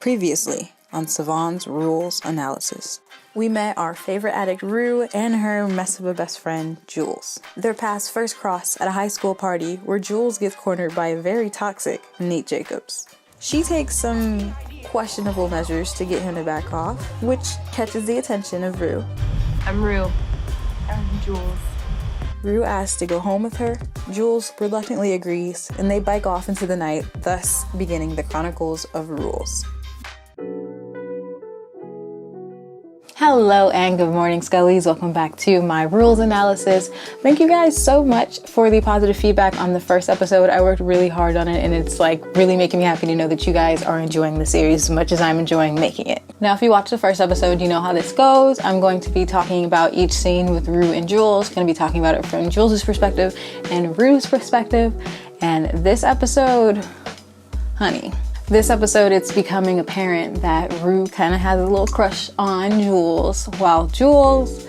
Previously on Savonne's Rules Analysis. We met our favorite addict Rue and her mess of a best friend, Jules. Their paths first cross at a high school party where Jules gets cornered by a very toxic Nate Jacobs. She takes some questionable measures to get him to back off, which catches the attention of Rue. I'm Rue. I'm Jules. Rue asks to go home with her. Jules reluctantly agrees, and they bike off into the night, thus beginning the Chronicles of Rules. Hello and good morning, Skullies. Welcome back to my rules analysis. Thank you guys so much for the positive feedback on the first episode. I worked really hard on it and it's really making me happy to know that you guys are enjoying the series as much as I'm enjoying making it. Now, if you watched the first episode, you know how this goes. I'm going to be talking about each scene with Rue and Jules. Going to be talking about it from Jules' perspective and Rue's perspective. And this episode, honey. This episode, it's becoming apparent that Rue kind of has a little crush on Jules, while Jules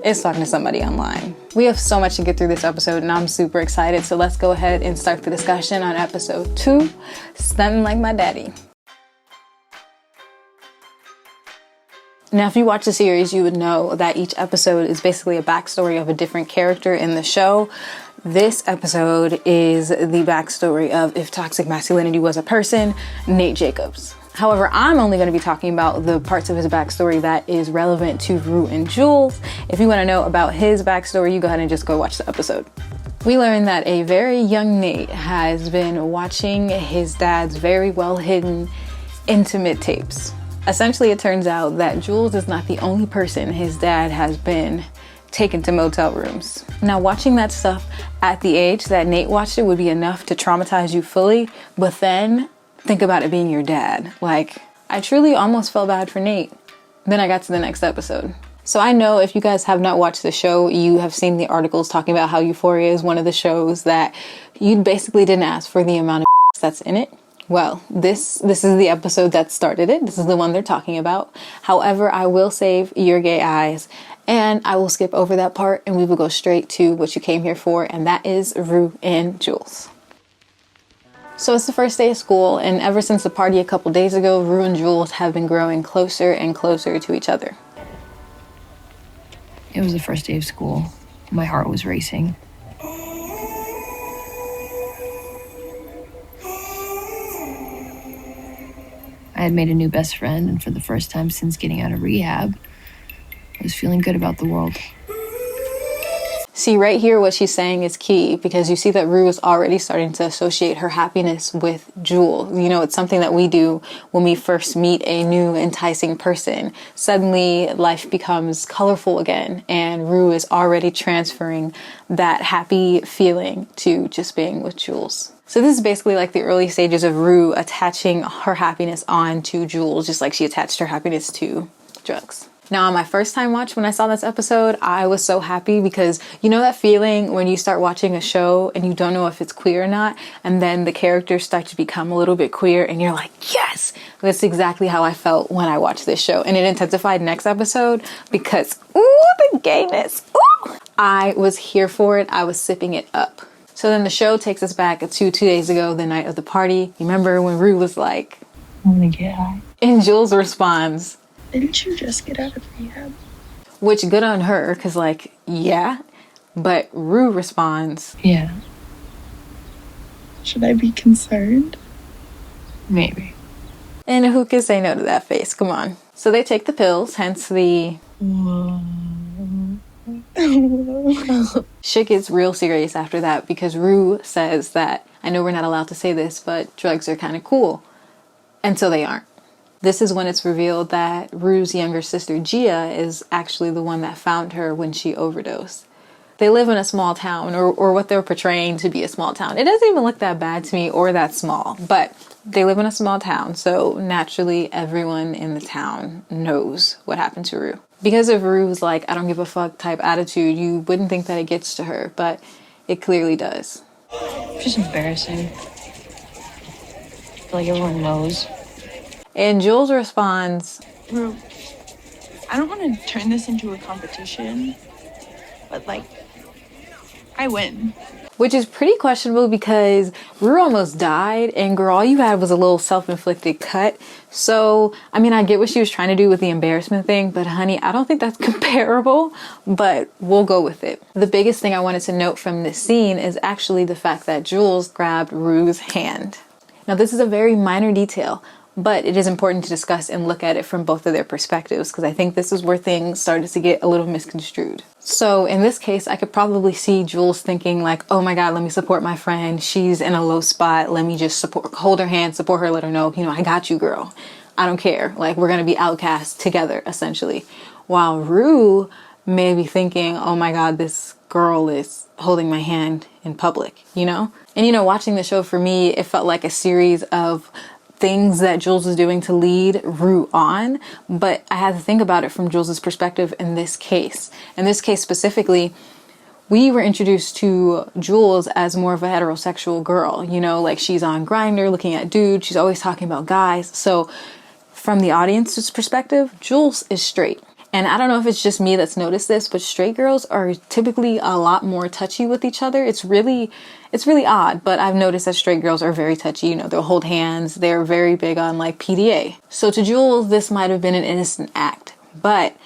is talking to somebody online. We have so much to get through this episode, and I'm super excited. So let's go ahead and start the discussion on episode 2, Stunting Like My Daddy. Now, if you watch the series, you would know that each episode is basically a backstory of a different character in the show. This episode is the backstory of If Toxic Masculinity Was a Person, Nate Jacobs. However, I'm only going to be talking about the parts of his backstory that is relevant to Rue and Jules. If you want to know about his backstory, you go ahead and just go watch the episode. We learn that a very young Nate has been watching his dad's very well hidden intimate tapes. Essentially, it turns out that Jules is not the only person his dad has been taken to motel rooms. Now, watching that stuff at the age that Nate watched it would be enough to traumatize you fully, but then think about it being your dad. I truly almost felt bad for Nate. Then I got to the next episode. So I know if you guys have not watched the show, you have seen the articles talking about how Euphoria is one of the shows that you basically didn't ask for the amount of that's in it. Well, this is the episode that started it. This is the one they're talking about. However, I will save your gay eyes and I will skip over that part and we will go straight to what you came here for, and that is Rue and Jules. So it's the first day of school, and ever since the party a couple days ago, Rue and Jules have been growing closer and closer to each other. It was the first day of school. My heart was racing. I had made a new best friend, and for the first time since getting out of rehab, I was feeling good about the world. See, right here, what she's saying is key, because you see that Rue is already starting to associate her happiness with Jules. You know, it's something that we do when we first meet a new enticing person. Suddenly, life becomes colorful again, and Rue is already transferring that happy feeling to just being with Jules. So this is basically like the early stages of Rue attaching her happiness on to Jules, just like she attached her happiness to drugs. Now, on my first time watch, when I saw this episode, I was so happy because you know that feeling when you start watching a show and you don't know if it's queer or not, and then the characters start to become a little bit queer and you're like, yes! That's exactly how I felt when I watched this show. And it intensified next episode because, ooh, the gayness! Ooh! I was here for it. I was sipping it up. So then the show takes us back to 2 days ago, the night of the party. You remember when Rue was like, I want to get high. And Jules responds, Didn't you just get out of rehab? Which, good on her, because yeah. But Rue responds, Yeah. Should I be concerned? Maybe. And who can say no to that face? Come on. So they take the pills, hence the... Shit gets real serious after that because Rue says that, I know we're not allowed to say this, but drugs are kind of cool. Until they aren't. This is when it's revealed that Rue's younger sister, Gia, is actually the one that found her when she overdosed. They live in a small town, or what they're portraying to be a small town. It doesn't even look that bad to me or that small, but they live in a small town, so naturally everyone in the town knows what happened to Rue. Because of Rue's I don't give a fuck type attitude, you wouldn't think that it gets to her, but it clearly does. It's just embarrassing. I feel like everyone knows. And Jules responds, Rue, I don't want to turn this into a competition, but I win. which is pretty questionable because Rue almost died, and girl, all you had was a little self-inflicted cut. So, I mean, I get what she was trying to do with the embarrassment thing, but honey, I don't think that's comparable, but we'll go with it. The biggest thing I wanted to note from this scene is actually the fact that Jules grabbed Rue's hand. Now, this is a very minor detail, but it is important to discuss and look at it from both of their perspectives, because I think this is where things started to get a little misconstrued. So in this case, I could probably see Jules thinking like, oh my God, let me support my friend. She's in a low spot. Let me just hold her hand, support her, let her know, I got you, girl. I don't care. Like, we're going to be outcast together, essentially. While Rue may be thinking, oh my God, this girl is holding my hand in public, And watching the show, for me, it felt like a series of things that Jules was doing to lead Rue on, but I had to think about it from Jules's perspective in this case. In this case specifically, we were introduced to Jules as more of a heterosexual girl, like she's on Grindr looking at dudes, she's always talking about guys. So from the audience's perspective, Jules is straight. And I don't know if it's just me that's noticed this, but straight girls are typically a lot more touchy with each other. It's really odd, but I've noticed that straight girls are very touchy. They'll hold hands. They're very big on like PDA. So to Jules, this might have been an innocent act, but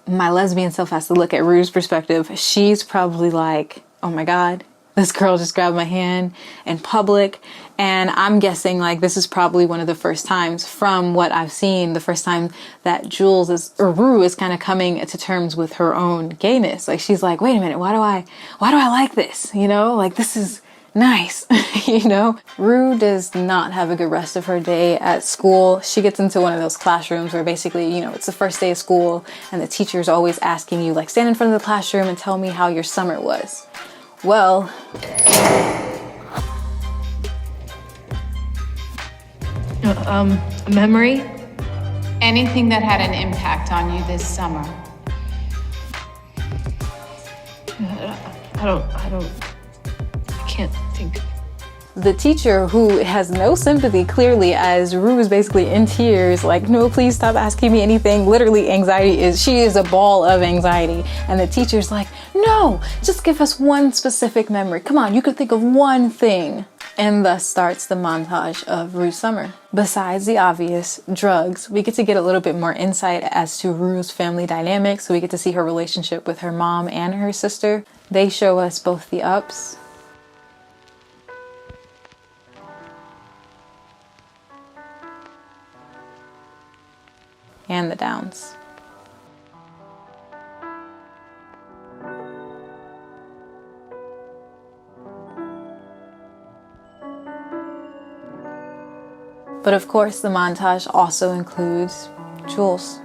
my lesbian self has to look at Rue's perspective. She's probably like, oh my God, this girl just grabbed my hand in public. And I'm guessing like this is probably one of the first times from what I've seen, the first time that Rue is kind of coming to terms with her own gayness. Like she's like, wait a minute, why do I like this? Like this is nice. Rue does not have a good rest of her day at school. She gets into one of those classrooms where basically, it's the first day of school and the teacher's always asking you like, stand in front of the classroom and tell me how your summer was. Well, a memory? Anything that had an impact on you this summer? I can't think. the teacher, who has no sympathy clearly, as Rue is basically in tears, like, no, please stop asking me anything. Literally, she is a ball of anxiety. And the teacher's like, no, just give us one specific memory. Come on, you could think of one thing. And thus starts the montage of Rue's summer. Besides the obvious, drugs, we get to get a little bit more insight as to Rue's family dynamics. So we get to see her relationship with her mom and her sister. They show us both the ups and the downs. But of course, the montage also includes Jules.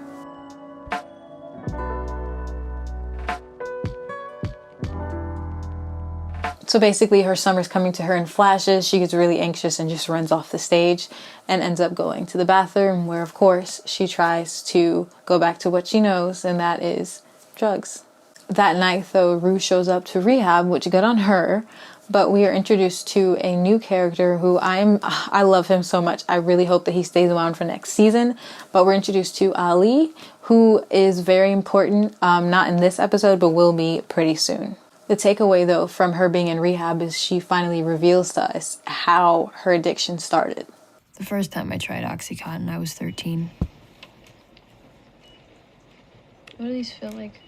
So basically, her summer's coming to her in flashes. She gets really anxious and just runs off the stage and ends up going to the bathroom, where, of course, she tries to go back to what she knows, and that is drugs. That night, though, Rue shows up to rehab, which good on her. But we are introduced to a new character who I love him so much. I really hope that he stays around for next season. But we're introduced to Ali, who is very important, not in this episode, but will be pretty soon. The takeaway, though, from her being in rehab is she finally reveals to us how her addiction started. The first time I tried Oxycontin, I was 13. What do these feel like?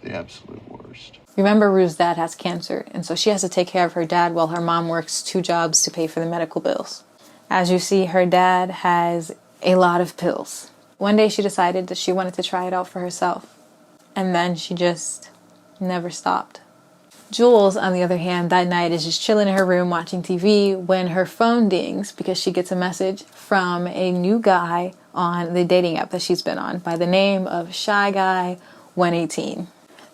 The absolute worst. Remember, Rue's dad has cancer, and so she has to take care of her dad while her mom works 2 jobs to pay for the medical bills. As you see, her dad has a lot of pills. One day she decided that she wanted to try it out for herself, and then she just never stopped. Jules, on the other hand, that night is just chilling in her room watching TV when her phone dings because she gets a message from a new guy on the dating app that she's been on by the name of Shy Guy 118.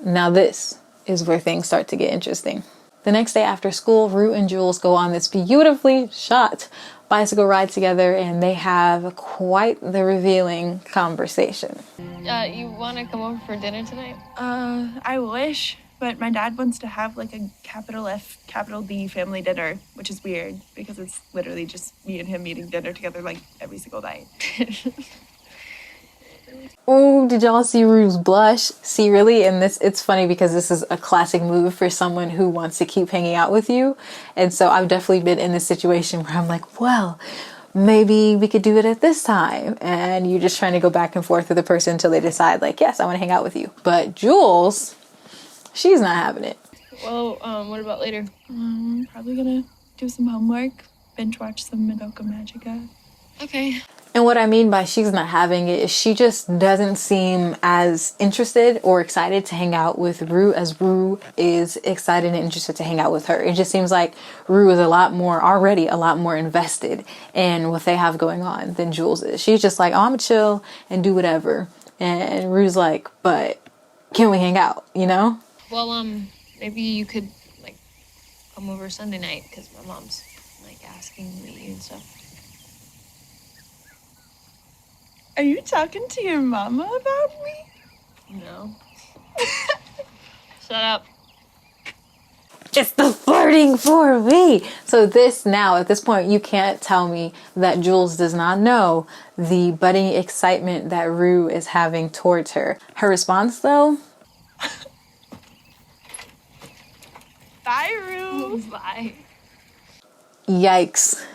Now this is where things start to get interesting. The next day after school, Rue and Jules go on this beautifully shot bicycle ride together, and they have quite the revealing conversation. You want to come over for dinner tonight? I wish, but my dad wants to have like a capital F, capital D family dinner, which is weird because it's literally just me and him eating dinner together like every single night. Oh, did y'all see Rue's blush? See, really, in this, it's funny because this is a classic move for someone who wants to keep hanging out with you. And so I've definitely been in this situation where I'm like, well, maybe we could do it at this time. And you're just trying to go back and forth with the person until they decide, like, yes, I want to hang out with you. But Jules, she's not having it. Well, what about later? Probably gonna do some homework, binge watch some Madoka Magica. Okay. And what I mean by she's not having it is she just doesn't seem as interested or excited to hang out with Rue as Rue is excited and interested to hang out with her. It just seems like Rue is already a lot more invested in what they have going on than Jules is. She's just like, oh, I'm gonna chill and do whatever. And Rue's like, but can we hang out, you know? Well, maybe you could, like, come over Sunday night, because my mom's, like, asking me and stuff. Are you talking to your mama about me? No. Shut up. It's the flirting for me. So at this point, you can't tell me that Jules does not know the budding excitement that Rue is having towards her. Her response, though? Bye, Rue. Bye. Yikes.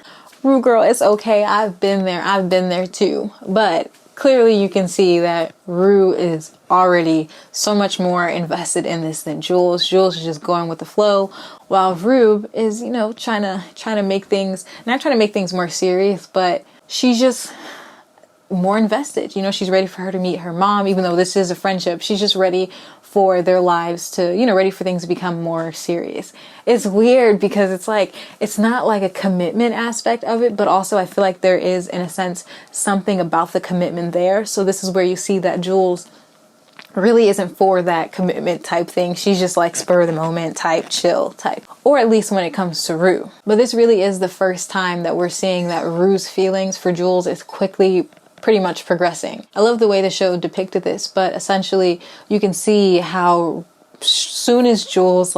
Rue girl, it's okay. I've been there too. But clearly you can see that Rue is already so much more invested in this than Jules. Jules is just going with the flow, while Rue is, trying to make things, not trying to make things more serious, but she's just more invested. She's ready for her to meet her mom, even though this is a friendship. She's just ready for their lives to, ready for things to become more serious. It's weird because it's like, it's not like a commitment aspect of it, but also I feel like there is, in a sense, something about the commitment there. So this is where you see that Jules really isn't for that commitment type thing. She's just like spur of the moment type, chill type, or at least when it comes to Rue. But this really is the first time that we're seeing that Rue's feelings for Jules is quickly pretty much progressing. I love the way the show depicted this, but essentially you can see how soon as Jules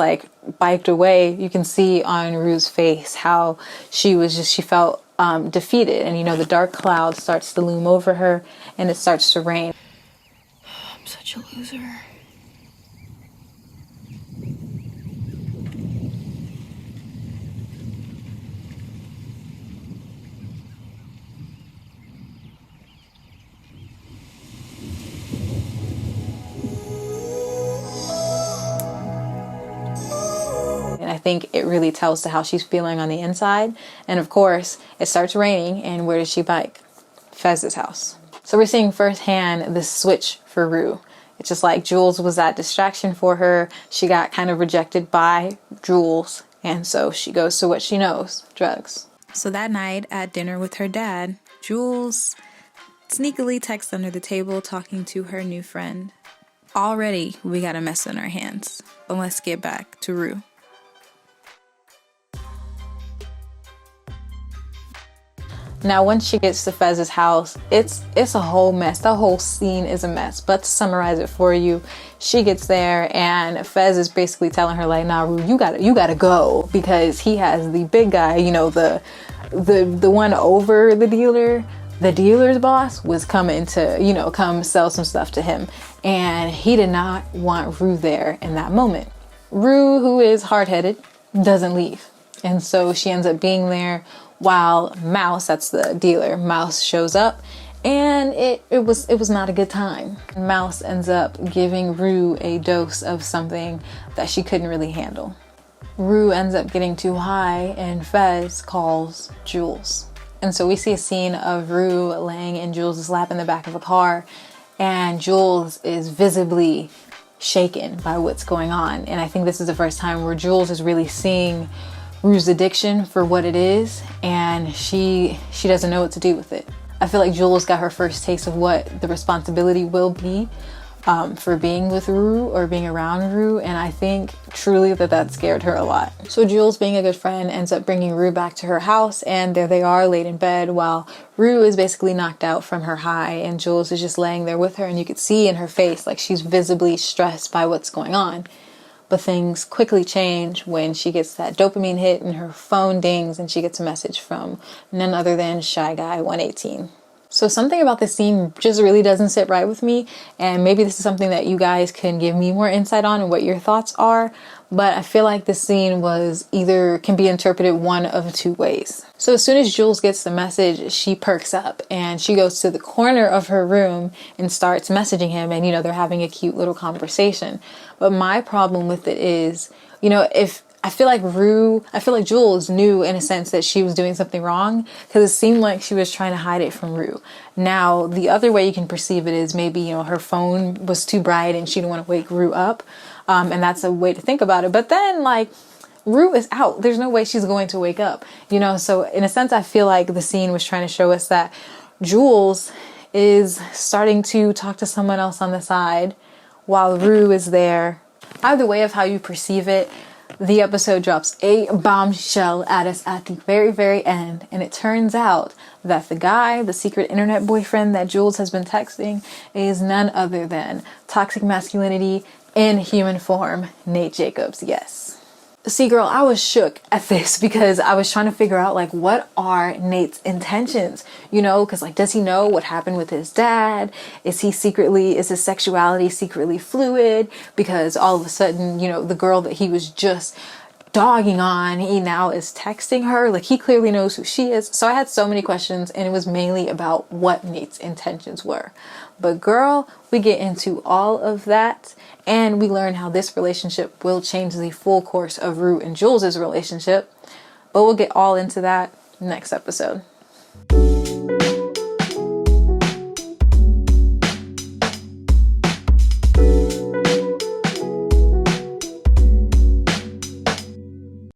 biked away, you can see on Rue's face how she felt defeated, and the dark cloud starts to loom over her and it starts to rain. I'm such a loser. And I think it really tells to how she's feeling on the inside. And of course, it starts raining, and where does she bike? Fez's house. So we're seeing firsthand the switch for Rue. It's just like Jules was that distraction for her. She got kind of rejected by Jules, and so she goes to what she knows, drugs. So that night at dinner with her dad, Jules sneakily texts under the table talking to her new friend. Already, we got a mess on our hands, but let's get back to Rue. Now, once she gets to Fez's house, it's a whole mess. The whole scene is a mess. But to summarize it for you, she gets there and Fez is basically telling her like, "Nah, Rue, you gotta go," because he has the big guy, the one over the dealer. The dealer's boss was coming to, come sell some stuff to him, and he did not want Rue there in that moment. Rue, who is hard-headed, doesn't leave, and so she ends up being there. While Mouse, that's the dealer, Mouse shows up, and it was not a good time. Mouse ends up giving Rue a dose of something that she couldn't really handle. Rue ends up getting too high, and Fez calls Jules. And so we see a scene of Rue laying in Jules' lap in the back of a car, and Jules is visibly shaken by what's going on. And I think this is the first time where Jules is really seeing Rue's addiction for what it is, and she doesn't know what to do with it. I feel like Jules got her first taste of what the responsibility will be for being with Rue or being around Rue, and I think truly that scared her a lot. So Jules, being a good friend, ends up bringing Rue back to her house, and there they are laid in bed while Rue is basically knocked out from her high, and Jules is just laying there with her, and you could see in her face like she's visibly stressed by what's going on. But things quickly change when she gets that dopamine hit and her phone dings and she gets a message from none other than Shy Guy 118. So something about this scene just really doesn't sit right with me, and maybe this is something that you guys can give me more insight on and what your thoughts are, but I feel like this scene can be interpreted one of two ways. So as soon as Jules gets the message, she perks up and she goes to the corner of her room and starts messaging him, and they're having a cute little conversation. But my problem with it is, if I feel like Jules knew in a sense that she was doing something wrong, because it seemed like she was trying to hide it from Rue. Now, the other way you can perceive it is maybe, her phone was too bright and she didn't want to wake Rue up. And that's a way to think about it. But then, Rue is out. There's no way she's going to wake up, So in a sense, I feel like the scene was trying to show us that Jules is starting to talk to someone else on the side while Rue is there. Either way of how you perceive it, the episode drops a bombshell at us at the very, very end. And it turns out that the secret internet boyfriend that Jules has been texting, is none other than toxic masculinity in human form, Nate Jacobs. Yes. See, girl, I was shook at this because I was trying to figure out, what are Nate's intentions? Because, does he know what happened with his dad? Is his sexuality secretly fluid? Because all of a sudden, the girl that he was just dogging on, he now is texting her. He clearly knows who she is. So I had so many questions, and it was mainly about what Nate's intentions were. But girl, we get into all of that, and we learn how this relationship will change the full course of Rue and Jules' relationship. But we'll get all into that next episode.